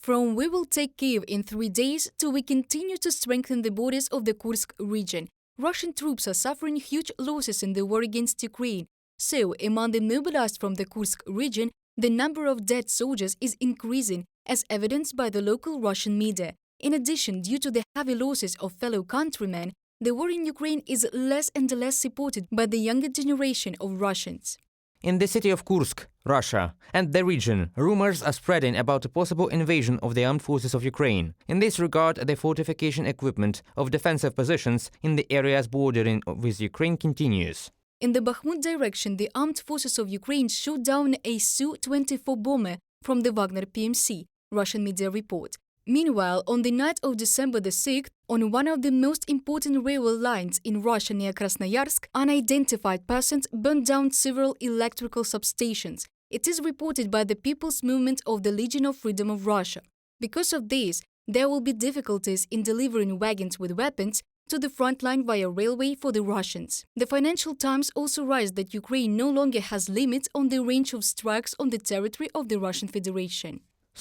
From "we will take Kyiv in 3 days" to "we continue to strengthen the borders of the Kursk region," Russian troops are suffering huge losses in the war against Ukraine. So, among the mobilized from the Kursk region, the number of dead soldiers is increasing, as evidenced by the local Russian media. In addition, due to the heavy losses of fellow countrymen, the war in Ukraine is less and less supported by the younger generation of Russians. In the city of Kursk, Russia, and the region, rumors are spreading about a possible invasion of the armed forces of Ukraine. In this regard, the fortification equipment of defensive positions in the areas bordering with Ukraine continues. In the Bakhmut direction, the armed forces of Ukraine shot down a Su-24 bomber from the Wagner PMC, Russian media report. Meanwhile, on the night of December the 6th, on one of the most important railway lines in Russia near Krasnoyarsk, unidentified persons burned down several electrical substations. It is reported by the People's Movement of the Legion of Freedom of Russia. Because of this, there will be difficulties in delivering wagons with weapons to the front line via railway for the Russians. The Financial Times also writes that Ukraine no longer has limits on the range of strikes on the territory of the Russian Federation.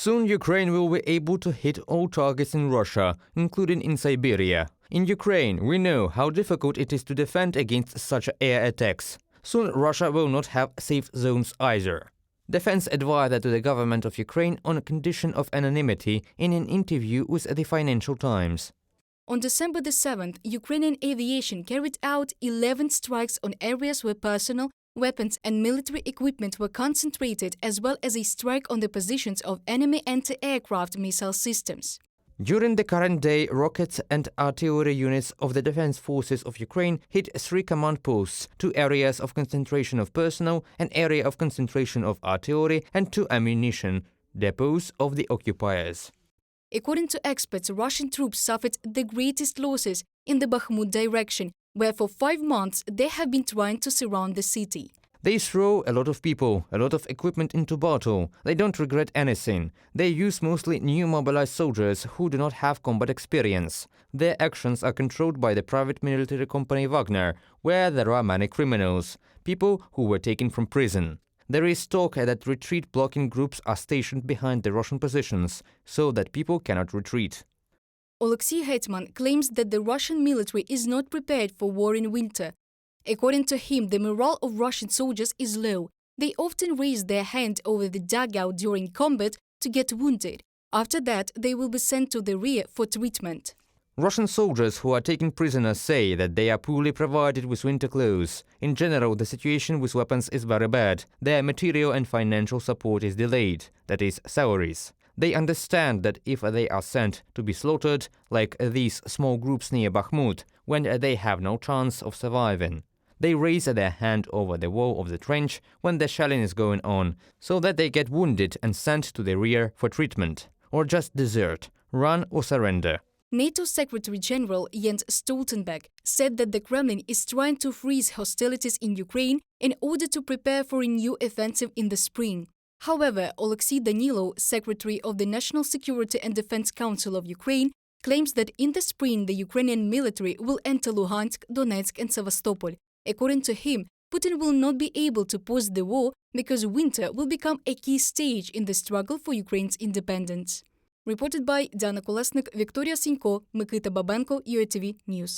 Soon Ukraine will be able to hit all targets in Russia, including in Siberia. In Ukraine, we know how difficult it is to defend against such air attacks. Soon Russia will not have safe zones either. Defense advisor to the government of Ukraine on condition of anonymity in an interview with the Financial Times. On December the 7th, Ukrainian aviation carried out 11 strikes on areas where personnel, weapons and military equipment were concentrated, as well as a strike on the positions of enemy anti-aircraft missile systems. During the current day, rockets and artillery units of the defense forces of Ukraine hit 3 command posts, 2 areas of concentration of personnel, an area of concentration of artillery, and 2 ammunition depots of the occupiers. According to experts, Russian troops suffered the greatest losses in the Bakhmut direction, where for 5 months they have been trying to surround the city. They throw a lot of people, a lot of equipment into battle. They don't regret anything. They use mostly new mobilized soldiers who do not have combat experience. Their actions are controlled by the private military company Wagner, where there are many criminals, people who were taken from prison. There is talk that retreat-blocking groups are stationed behind the Russian positions, so that people cannot retreat. Oleksiy Hetman claims that the Russian military is not prepared for war in winter. According to him, the morale of Russian soldiers is low. They often raise their hand over the dugout during combat to get wounded. After that, they will be sent to the rear for treatment. Russian soldiers who are taken prisoners say that they are poorly provided with winter clothes. In general, the situation with weapons is very bad. Their material and financial support is delayed, that is, salaries. They understand that if they are sent to be slaughtered, like these small groups near Bakhmut, when they have no chance of surviving. They raise their hand over the wall of the trench when the shelling is going on, so that they get wounded and sent to the rear for treatment, or just desert, run or surrender. NATO Secretary-General Jens Stoltenberg said that the Kremlin is trying to freeze hostilities in Ukraine in order to prepare for a new offensive in the spring. However, Oleksiy Danilov, Secretary of the National Security and Defense Council of Ukraine, claims that in the spring the Ukrainian military will enter Luhansk, Donetsk and Sevastopol. According to him, Putin will not be able to pause the war because winter will become a key stage in the struggle for Ukraine's independence. Reported by Diana Kolesnik, Victoria Sinko, Mykita Babenko, UATV News.